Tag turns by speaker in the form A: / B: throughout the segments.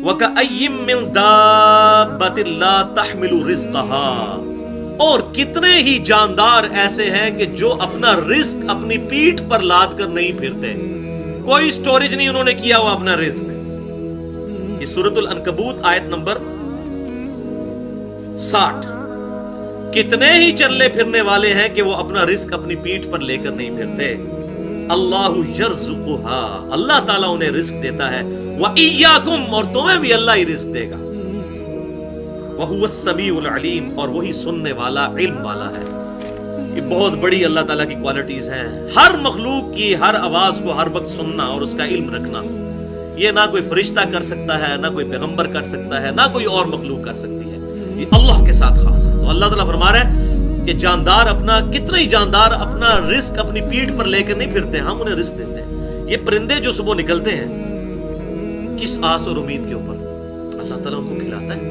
A: وَكَأَيِّن مِّن دَابَّةٍ لَّا تَحْمِلُ رِزْقَهَا، اور کتنے ہی جاندار ایسے ہیں کہ جو اپنا رزق اپنی پیٹھ پر لاد کر نہیں پھرتے، کوئی سٹوریج نہیں انہوں نے کیا ہوا اپنا رزق۔ یہ سورۃ العنکبوت آیت نمبر 60۔ کتنے ہی چلنے پھرنے والے ہیں کہ وہ اپنا رزق اپنی پیٹھ پر لے کر نہیں پھرتے۔ اللہ یرزقها، اللہ تعالیٰ انہیں رزق دیتا ہے، وَإِيَّاكُمْ، اور تمہیں بھی اللہ ہی رزق دے گا، وَهُوَ السَّمِيعُ الْعَلِيمُ، اور وہی سننے والا علم والا ہے۔ یہ بہت بڑی اللہ تعالیٰ کی کوالٹیز ہیں، ہر مخلوق کی ہر آواز کو ہر وقت سننا اور اس کا علم رکھنا۔ یہ نہ کوئی فرشتہ کر سکتا ہے، نہ کوئی پیغمبر کر سکتا ہے، نہ کوئی اور مخلوق کر سکتی ہے، یہ اللہ کے ساتھ خاص ہے۔ تو اللہ تعالیٰ فرما رہا ہے کہ جاندار اپنا، کتنے ہی جاندار اپنا رزق اپنی پیٹھ پر لے کر نہیں پھرتے، ہم انہیں رزق دیتے ہیں۔ یہ پرندے جو صبح نکلتے ہیں کس آس اور امید کے اوپر، اللہ تعالیٰ ان کو کھلاتا ہے۔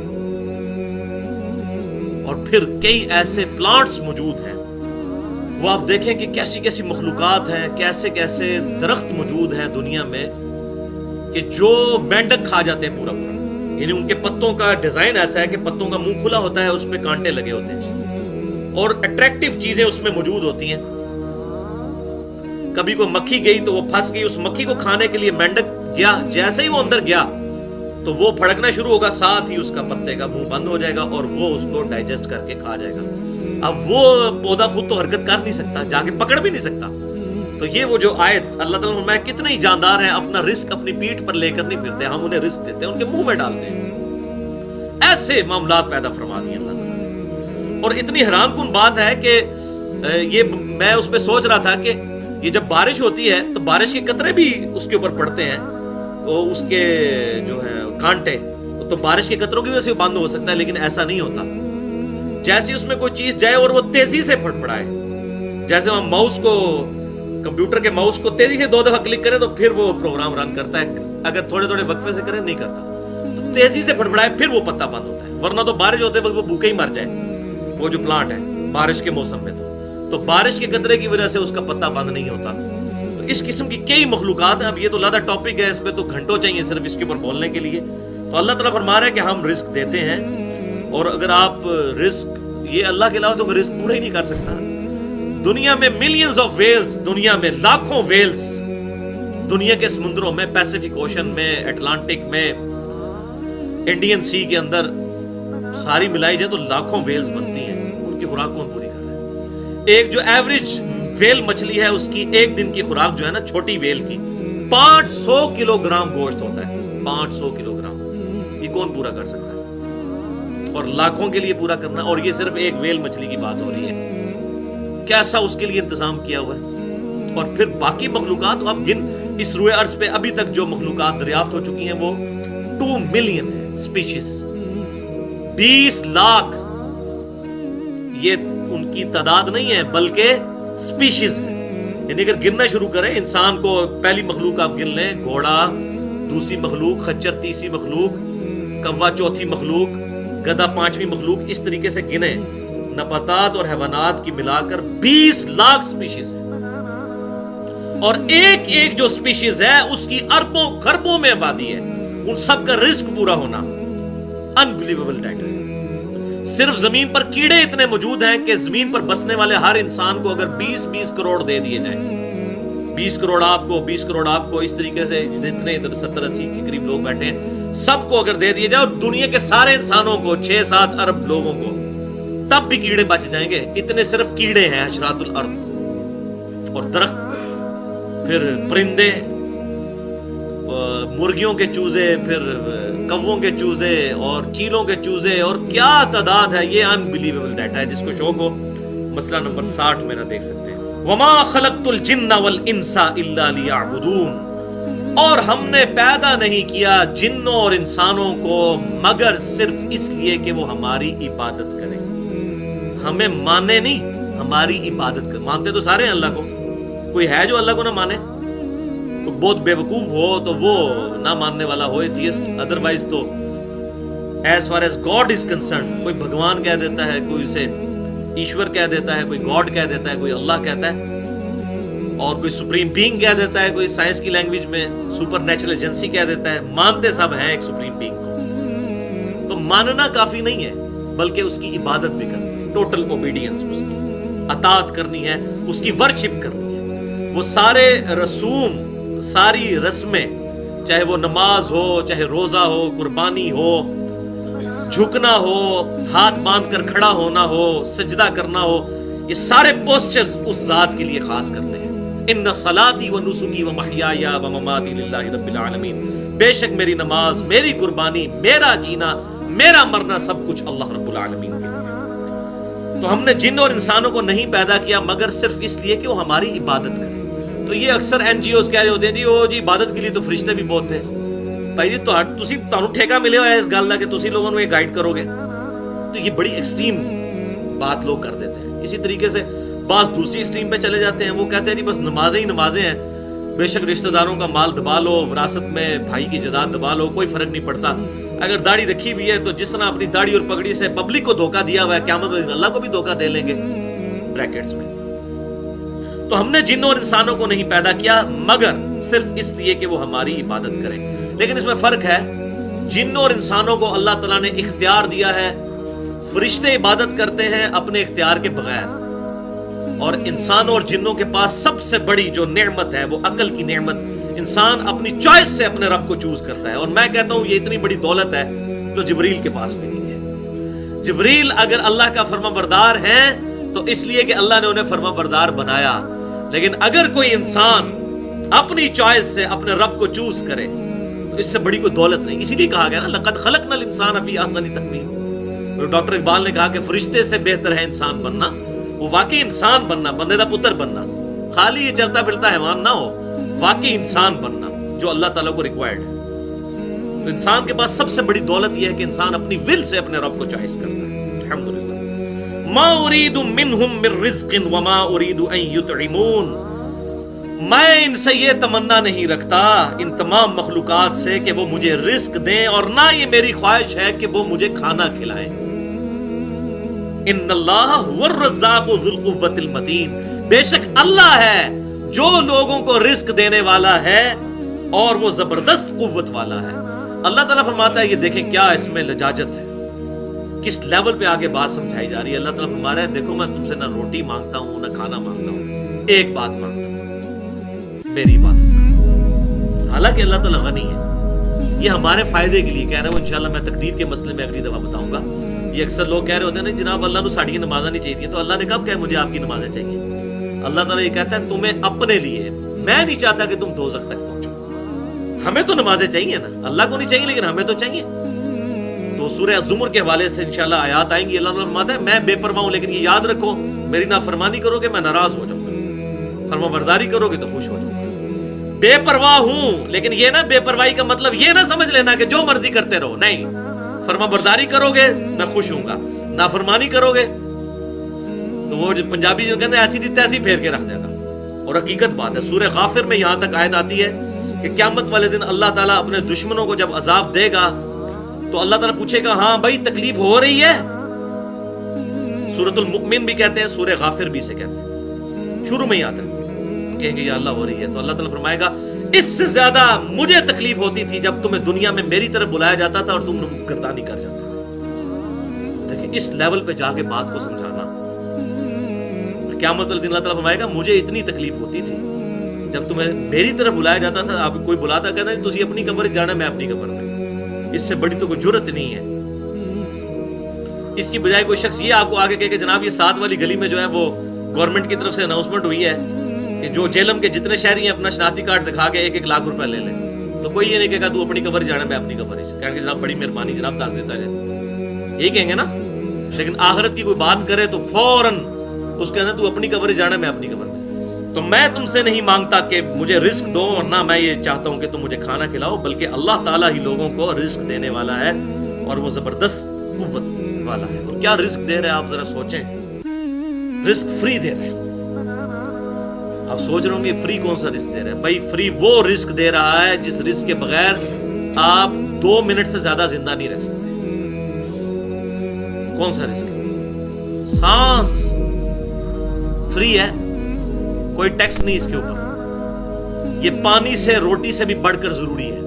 A: اور پھر کئی ایسے پلانٹس موجود ہیں، وہ آپ دیکھیں کہ کیسی کیسی مخلوقات ہیں، کیسے کیسے درخت موجود ہیں دنیا میں کہ جو مینڈک کھا جاتے ہیں پورا پورا، یعنی ان کے پتوں کا ڈیزائن ایسا ہے کہ پتوں کا منہ کھلا ہوتا ہے، اس پہ کانٹے لگے ہوتے ہیں اور اٹریکٹیو چیزیں اس میں موجود ہوتی ہیں۔ کبھی کوئی مکھی گئی تو وہ پھنس گئی، اس مکھی کو کھانے کے لیے مینڈک گیا، جیسے ہی وہ اندر گیا تو وہ پھڑکنا شروع ہوگا، ساتھ ہی اس کا پتے کا منہ بند ہو جائے گا اور وہ اس کو ڈائجسٹ کر کے کھا جائے گا۔ اب وہ پودا خود تو حرکت کر نہیں سکتا، جا کے پکڑ بھی نہیں سکتا۔ تو یہ وہ جو آیت اللہ تعالیٰ نے فرمایا کتنے ہی جاندار ہیں اپنا رزق اپنی پیٹھ پر لے کر نہیں پھرتے، ہم انہیں رزق دیتے ہیں، ان کے منہ میں ڈالتے ہیں۔ ایسے معاملات پیدا فرما دیے اللہ تعالیٰ۔ اور اتنی حیران کن بات ہے کہ یہ میں اس پہ سوچ رہا تھا کہ یہ جب بارش ہوتی ہے تو بارش کے قطرے بھی اس کے اوپر پڑتے ہیں، تو اس کے جو ہے کانٹے، تو بارش کے قطروں کی وجہ سے بند ہو سکتا ہے، لیکن ایسا نہیں ہوتا۔ جیسے اس میں کوئی چیز جائے اور وہ تیزی سے پھڑپڑائے، جیسے ہم ماؤس کو، کمپیوٹر کے ماؤس کو تیزی سے 2 دفعہ کلک کریں تو پھر وہ پروگرام رن کرتا ہے، اگر تھوڑے تھوڑے وقفے سے کریں نہیں کرتا، تو تیزی سے پھڑپڑائے پھر وہ پتا بند ہوتا ہے، ورنہ تو بارش ہوتے وقت وہ بھوکے ہی مر جائے وہ جو پلانٹ ہے بارش کے موسم میں۔ تو بارش کے قطرے کی وجہ سے اس کا پتا بند نہیں ہوتا۔ تو اس قسم کی کئی مخلوقات ہیں، اب یہ تو لادہ ٹاپک ہے، اس پہ تو گھنٹوں چاہیے صرف اس کے اوپر بولنے کے لیے۔ تو اللہ تعالیٰ فرما رہا ہے کہ ہم رزق دیتے ہیں، اور اگر آپ رزق، یہ اللہ کے علاوہ تو کوئی رزق پورا ہی نہیں کر سکتا۔ دنیا میں ملینز آف ویلز، دنیا میں لاکھوں ویلز، دنیا کے سمندروں میں، پیسیفک اوشن میں، اٹلانٹک میں، انڈین سی کے اندر ساری ملائی جائے تو لاکھوں ویلز بنتی ہیں، ان کی خوراک کون پوری کر رہا ہے؟ ایک جو ایوریج ویل مچھلی ہے اس کی ایک دن کی خوراک جو ہے نا چھوٹی ویل کی 500 کلو گرام گوشت ہوتا ہے، 500 کلو گرام، یہ کون پورا کر سکتا ہے؟ اور لاکھوں کے لیے پورا کرنا، اور یہ صرف ایک ویل مچھلی کی بات ہو رہی ہے، کیسا اس کے لیے انتظام کیا ہوا ہے۔ اور پھر باقی مخلوقات آپ گن، اس روئے ارض پہ ابھی تک جو مخلوقات دریافت ہو چکی ہیں وہ 2 ملین ہے سپیشیز، 20 لاکھ، یہ ان کی تعداد نہیں ہے بلکہ سپیشیز ہے۔ یعنی اگر گننا شروع کریں، انسان کو پہلی مخلوق آپ گن لیں، گھوڑا دوسری مخلوق، خچر تیسری مخلوق، کوا چوتھی مخلوق، گدھا 5ویں مخلوق، اس طریقے سے گنیں، نباتات اور حیوانات کی ملا کر 20 لاکھ سپیشیز ہے، اور ایک ایک جو سپیشیز ہے اس کی اربوں خربوں میں آبادی ہے، ان سب کا رزق پورا ہونا انبلیویبل ڈیٹا ہے۔ صرف زمین پر کیڑے اتنے موجود ہیں کہ زمین پر بسنے والے ہر انسان کو اگر 20 کروڑ دے دیے جائیں، 20 کروڑ آپ کو، 20 کروڑ آپ کو، اس طریقے سے جتنے 70-80 کے قریب لوگ بیٹھے ہیں سب کو اگر دے دیے جائے، اور دنیا کے سارے انسانوں کو 6-7 ارب لوگوں کو، تب بھی کیڑے بچ جائیں گے۔ اتنے صرف کیڑے ہیں حشرات الارض، اور درخت، پھر پرندے، مرغیوں کے چوزے، پھر کووں کے چوزے اور چیلوں کے چوزے، اور کیا تعداد ہے، یہ انبلیویبل ڈیٹا ہے۔ جس کو شوق ہو مسئلہ نمبر 60 میرا دیکھ سکتے ہیں۔ وما خلقت الجن والانس الا لیعبدون، اور ہم نے پیدا نہیں کیا جنوں اور انسانوں کو مگر صرف اس لیے کہ وہ ہماری عبادت کریں، ہمیں مانے نہیں، ہماری عبادت کریں۔ مانتے تو سارے ہیں اللہ کو، کوئی ہے جو اللہ کو نہ مانے؟ تو بہت بے وقوف ہو تو وہ نہ ماننے والا ہو ایتھیسٹ، ادروائز تو as far as God is concerned, کوئی بھگوان کہہ دیتا ہے، کوئی اسے ایشور کہہ دیتا ہے، کوئی گاڈ کہہ دیتا ہے، کوئی اللہ کہتا ہے، اور کوئی سپریم بینگ کہہ دیتا ہے، کوئی سائنس کی لینگویج میں سپر نیچرل ایجنسی کہہ دیتا ہے، مانتے سب ہیں ایک سپریم بینگ کو۔ تو ماننا کافی نہیں ہے، بلکہ اس کی عبادت بھی کرنی ہے، ٹوٹل اوبیڈینس، اس کی اطاعت کرنی ہے، اس کی ورشپ کرنی ہے۔ وہ سارے رسوم، ساری رسمیں، چاہے وہ نماز ہو، چاہے روزہ ہو، قربانی ہو، جھکنا ہو، ہاتھ باندھ کر کھڑا ہونا ہو، سجدہ کرنا ہو، یہ سارے پوسچرز اس ذات کے لیے خاص کرتے ہیں۔ ان صلاتی و نسکی و محیای و مماتی للہ رب العالمین، بے شک میری نماز، میری قربانی، میرا جینا، میرا مرنا، سب کچھ اللہ رب العالمین کے لیے۔ تو ہم نے جن اور انسانوں کو نہیں پیدا کیا مگر صرف اس لیے کہ وہ ہماری عبادت کریں۔ تو یہ اکثر این جی اوز کہہ رہے ہوتے ہیں جی عبادت کے لیے تو فرشتے بھی بہت تھے۔ بھائی جی تمہیں ٹھیکہ ملے ہوا ہے اس گل کا کہ تسی لوگوں کو گائیڈ کرو گے، تو یہ بڑی ایکسٹریم بات لوگ کر دیتے ہیں۔ اسی طریقے سے بعض دوسری ایکسٹریم پہ چلے جاتے ہیں، وہ کہتے ہیں جی بس نمازیں ہی نمازیں ہیں، بے شک رشتہ داروں کا مال دبا لو، وراثت میں بھائی کی جائیداد دبا لو، کوئی فرق نہیں پڑتا۔ اگر داڑھی رکھی ہوئی ہے تو جس طرح اپنی داڑھی اور پگڑی سے پبلک کو دھوکہ دیا ہوا ہے، قیامت والے دن اللہ کو بھی دھوکہ دے لیں گے، بریکٹس میں۔ تو ہم نے جن اور انسانوں کو نہیں پیدا کیا مگر صرف اس لیے کہ وہ ہماری عبادت کریں۔ لیکن اس میں فرق ہے، جن اور انسانوں کو اللہ تعالیٰ نے اختیار دیا ہے، فرشتے عبادت کرتے ہیں اپنے اختیار کے بغیر، اور انسانوں اور جنوں کے پاس سب سے بڑی جو نعمت ہے وہ عقل کی نعمت، انسان اپنی چوائس سے اپنے رب کو چوز کرتا ہے۔ اور میں کہتا ہوں یہ اتنی بڑی دولت ہے جو جبریل کے پاس بھی نہیں ہے۔ جبریل اگر اللہ کا فرما بردار ہے تو اس لیے کہ اللہ نے انہیں فرما بردار بنایا، لیکن اگر کوئی انسان اپنی چوائس سے اپنے رب کو چوز کرے تو اس سے بڑی کوئی دولت نہیں۔ اسی لیے کہا گیا نا لقد خلقنا الانسان فی احسن تقویم۔ ڈاکٹر اقبال نے کہا کہ فرشتے سے بہتر ہے انسان بننا، وہ واقعی انسان بننا، بندے دا پتر بننا، خالی یہ چلتا پھرتا حیوان نہ ہو، واقعی انسان بننا جو اللہ تعالیٰ کو ریکوائرڈ ہے۔ تو انسان کے پاس سب سے بڑی دولت یہ ہے کہ انسان اپنی ول سے اپنے رب کو چوائس کرتا ہے۔ الحمدللہ۔ ما اريد منهم من رزق وما اريد ان يطعمون، میں ان سے یہ تمنا نہیں رکھتا ان تمام مخلوقات سے کہ وہ مجھے رزق دیں، اور نہ یہ میری خواہش ہے کہ وہ مجھے کھانا کھلائیں۔ ان اللہ هو الرزاق ذو القوۃ المتین، بے شک اللہ ہے جو لوگوں کو رزق دینے والا ہے اور وہ زبردست قوت والا ہے۔ اللہ تعالیٰ فرماتا ہے، یہ دیکھیں کیا اس میں لجاجت ہے، کس لیول پہ آگے بات سمجھائی جا رہی ہے۔ اللہ تعالیٰ فرما رہا ہے دیکھو میں تم سے نہ روٹی مانگتا ہوں نہ کھانا مانگتا ہوں، ایک بات مانگتا ہوں، میری عبادت کرو۔ حالانکہ اللہ تعالیٰ غنی ہے، یہ ہمارے فائدے کے لیے کہہ رہا ہے۔ وہ انشاءاللہ میں تقدیر کے مسئلے میں اگلی دفعہ بتاؤں گا۔ یہ اکثر لوگ کہہ رہے ہوتے ہیں نا جناب اللہ کو ساڑھی نمازیں نہیں چاہیے، تو اللہ نے کب کہا مجھے آپ کی نمازیں چاہیے؟ اللہ تعالیٰ یہ کہتا ہے تمہیں اپنے لیے، میں نہیں چاہتا کہ تم دوزخ تک پہنچو۔ ہمیں تو نمازیں چاہیے نا، اللہ کو نہیں چاہیے لیکن ہمیں تو چاہیے۔ تو سورہ الزمر کے حوالے سے انشاءاللہ آیات آئیں گی، اللہ تعالیٰ فرماتا ہے میں بے پرواہ ہوں، لیکن یہ یاد رکھو میری نافرمانی کرو گے میں ناراض ہو جاؤں گا، فرما برداری کرو گے تو خوش ہو جاؤں گا۔ بے پرواہ ہوں، لیکن یہ نہ بے پرواہی کا مطلب یہ نہ سمجھ لینا کہ جو مرضی کرتے رہو، نہیں، فرما برداری کرو گے میں خوش ہوں گا، نافرمانی کرو گے تو وہ پنجابی جو کہتے ہیں ایسی دی تیسی پھیر کے رکھ دینا۔ اور حقیقت بات ہے، سورہ غافر میں یہاں تک آیت آتی ہے کہ قیامت والے دن اللہ تعالیٰ اپنے دشمنوں کو جب عذاب دے گا تو اللہ تعالیٰ پوچھے گا ہاں بھائی تکلیف ہو رہی ہے؟ سورۃ المؤمن بھی کہتے ہیں، سورہ غافر بھی سے کہتے ہیں، شروع میں ہی آتا ہے، کہیں گے یا اللہ ہو رہی ہے، تو اللہ تعالیٰ فرمائے گا اس سے زیادہ مجھے تکلیف ہوتی تھی جب تمہیں دنیا میں میری طرف بلایا جاتا تھا اور تم گردانی کر جاتے تھے۔ دیکھیں اس لیول پہ جا کے بات کو سمجھانا، قیامت والے دن اللہ تعالیٰ فرمائے گا مجھے اتنی تکلیف ہوتی تھی جب تمہیں میری طرف بلایا جاتا تھا، آپ کوئی بلاتا کہتا ہے تسی اپنی قبر جانا میں اپنی قبر میں، اس سے بڑی تو کوئی جرت نہیں ہے۔ اس کی بجائے کوئی شخص یہ آپ کو آگے کہے کہ جناب یہ 7 والی گلی میں جو ہے وہ گورنمنٹ کی طرف سے اناؤنسمنٹ ہوئی ہے کہ جو جیلم کے جتنے شہری ہیں اپنا شناختی کارڈ دکھا کے 1-1 لاکھ روپے لے لیں، تو کوئی یہ نہیں کہے گا تو اپنی قبر جانا میں اپنی قبر ہی، کہیں گے جناب بڑی مہربانی جناب دس دیتا جائے، یہی کہیں گے نا۔ لیکن آخرت کی کوئی بات کرے تو فوراً اس کے اندر تو اپنی قبر جانا میں اپنی قبر میں۔ تو میں تم سے نہیں مانگتا کہ مجھے رزق دو، اور نہ میں یہ چاہتا ہوں کہ تم مجھے کھانا کھلاؤ، بلکہ اللہ تعالیٰ ہی لوگوں کو رزق دینے والا ہے اور وہ زبردست قوت والا ہے۔ اور کیا رزق دے رہے ہیں آپ ذرا سوچیں، رزق فری دے رہے ہیں۔ آپ سوچ رہے ہوں گے فری کون سا رزق دے رہے ہیں؟ بھائی فری وہ رزق دے رہا ہے جس رزق کے بغیر آپ 2 منٹ سے زیادہ زندہ نہیں رہ سکتے۔ کون سا رزق ہے؟ سانس فری ہے، کوئی ٹیکس نہیں اس کے اوپر. یہ پانی سے روٹی سے بھی بڑھ کر ضروری ہے.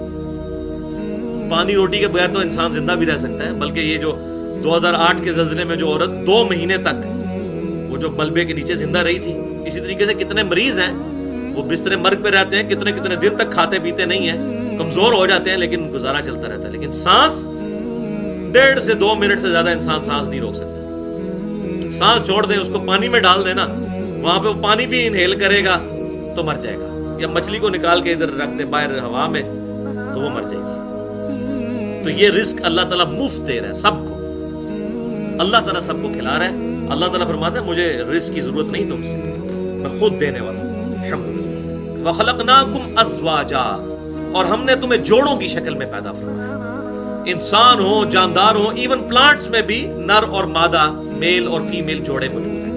A: پانی روٹی کے بغیر تو انسان زندہ بھی رہ سکتا ہے, بلکہ یہ جو 2008 کے زلزلے میں جو عورت 2 مہینے تک وہ جو ملبے کے نیچے زندہ رہی تھی, اسی طریقے سے کتنے مریض ہیں وہ بستر مرگ پہ رہتے ہیں, کتنے کتنے دن تک کھاتے پیتے نہیں ہیں, کمزور ہو جاتے ہیں, لیکن گزارا چلتا رہتا ہے. لیکن سانس 1.5 سے 2 منٹ سے زیادہ انسان سانس نہیں روک سکتا. سانس چھوڑ دیں, اس کو پانی میں ڈال دینا, وہاں پہ وہ پانی بھی انہیل کرے گا تو مر جائے گا, یا مچھلی کو نکال کے ادھر رکھ دے باہر ہوا میں تو وہ مر جائے گی. تو یہ رزق اللہ تعالیٰ مفت دے رہا ہے سب کو, اللہ تعالیٰ سب کو کھلا رہا ہے. اللہ تعالیٰ فرماتا ہے مجھے رزق کی ضرورت نہیں تم سے, میں خود دینے والا ہوں. الحمدللہ. وَخَلَقْنَاكُمْ أَزْوَاجًا, اور ہم نے تمہیں جوڑوں کی شکل میں پیدا فرمایا. انسان ہو, جاندار ہو, ایون پلانٹس میں بھی نر اور مادہ, میل اور فیمیل جوڑے موجود ہیں.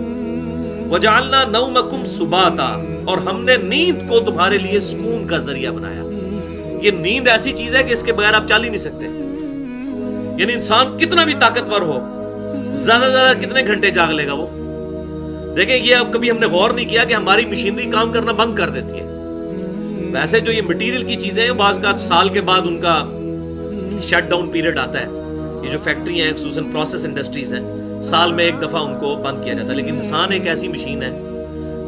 A: وَجَعَلْنَا نَوْمَكُمْ سُبَاتًا, اور ہم نے نیند کو تمہارے لیے سکون کا ذریعہ بنایا. یہ نیند ایسی چیز ہے کہ اس کے بغیر آپ چل ہی نہیں سکتے. یعنی انسان کتنا بھی طاقتور ہو, زیادہ سے زیادہ کتنے گھنٹے جاگ لے گا وہ. دیکھیں یہ اب کبھی ہم نے غور نہیں کیا کہ ہماری مشینری کام کرنا بند کر دیتی ہے. ویسے جو یہ مٹیریل کی چیزیں ہیں بعض کا سال کے بعد ان کا شٹ ڈاؤن پیریڈ آتا ہے. یہ جو فیکٹری ہیں خصوصاً پروسیس انڈسٹریز ہیں, سال میں 1 دفعہ ان کو بند کیا جاتا ہے. لیکن انسان ایک ایسی مشین ہے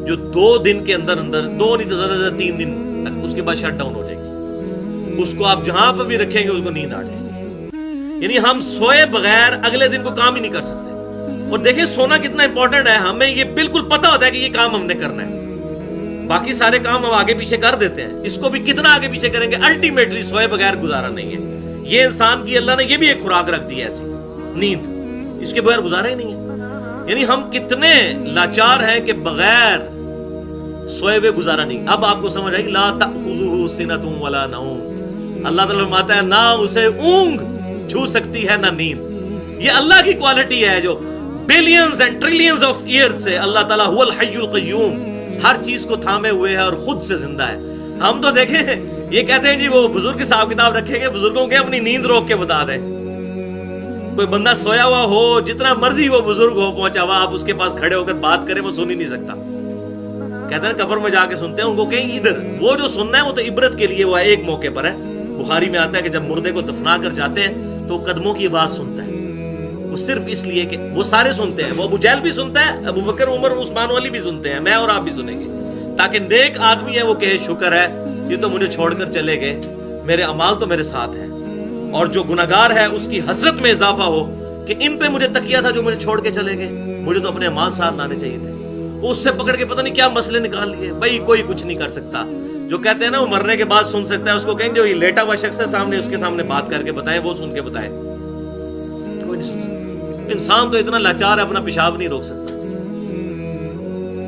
A: جو 2 دن کے اندر 2 نہیں تو زیادہ سے زیادہ 3 دن تک اس کے بعد شٹ ڈاؤن ہو جائے گی. اس کو آپ جہاں پہ بھی رکھیں گے اس کو نیند آ جائے گی. یعنی ہم سوئے بغیر اگلے دن کو کام ہی نہیں کر سکتے. اور دیکھیں سونا کتنا امپورٹنٹ ہے, ہمیں یہ بالکل پتا ہوتا ہے کہ یہ کام ہم نے کرنا ہے, باقی سارے کام ہم آگے پیچھے کر دیتے ہیں, اس کو بھی کتنا آگے پیچھے کریں گے. الٹیمیٹلی سوئے بغیر گزارا نہیں ہے. یہ انسان کی اللہ نے یہ بھی ایک خوراک رکھ دی ہے ایسی, نیند, اس کے بغیر گزارا ہی نہیں ہے. یعنی ہم کتنے لاچار ہیں کہ بغیر سوئے ہوئے گزارا نہیں. اب آپ کو سمجھ آئی, لا تأخذہ سنۃ ولا نوم. اللہ تعالیٰ فرماتا ہے نہ اسے اونگ چھو سکتی ہے نہ نیند. یہ اللہ کی کوالٹی ہے جو billions and trillions of years سے اللہ تعالیٰ هو الحی القیوم, ہر چیز کو تھامے ہوئے ہے اور خود سے زندہ ہے. ہم تو دیکھیں یہ کہتے ہیں جی وہ بزرگ حساب کتاب رکھیں گے, بزرگوں کے اپنی نیند روک کے بتا دیں. کوئی بندہ سویا ہوا ہو, جتنا مرضی وہ بزرگ ہو پہنچا ہوا, آپ اس کے پاس کھڑے ہو کر بات کریں وہ سن ہی نہیں سکتا. کہتے ہیں قبر میں جا کے سنتے ہیں, ان کو کہیں ادھر وہ جو سننا ہے وہ تو عبرت کے لیے وہ ایک موقع پر ہے. بخاری میں آتا ہے کہ جب مردے کو دفنا کر جاتے ہیں تو قدموں کی آواز سنتا ہے. وہ صرف اس لیے کہ وہ سارے سنتے ہیں, وہ ابو جہل بھی سنتا ہے, ابو بکر عمر عثمان والی بھی سنتے ہیں, میں اور آپ بھی سنیں گے, تاکہ نیک آدمی ہے وہ کہے شکر ہے یہ تو مجھے چھوڑ کر چلے گئے, میرے اعمال تو میرے ساتھ ہیں. اور جو گناہگار ہے اس کی حسرت میں اضافہ ہو کہ ان پہ مجھے تکیہ تھا جو مجھے چھوڑ کے چلے گئے, مجھے تو اپنے اعمال ساتھ لانے چاہیے تھے. اس سے پکڑ کے پتہ نہیں کیا مسئلے نکال لیے. بھائی کوئی کچھ نہیں کر سکتا. جو کہتے ہیں نا وہ مرنے کے بعد سن سکتا ہے, اس کو کہیں جو یہ لیٹا ہوا شخص ہے سامنے, اس کے سامنے بات کر کے بتائیں, وہ سن کے بتائیں. کوئی نہیں سن سکتا. انسان تو اتنا لاچار ہے اپنا پیشاب نہیں روک سکتا,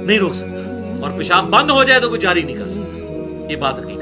A: نہیں روک سکتا, اور پیشاب بند ہو جائے تو کوئی جاری نہیں کر سکتا. یہ بات حقیقت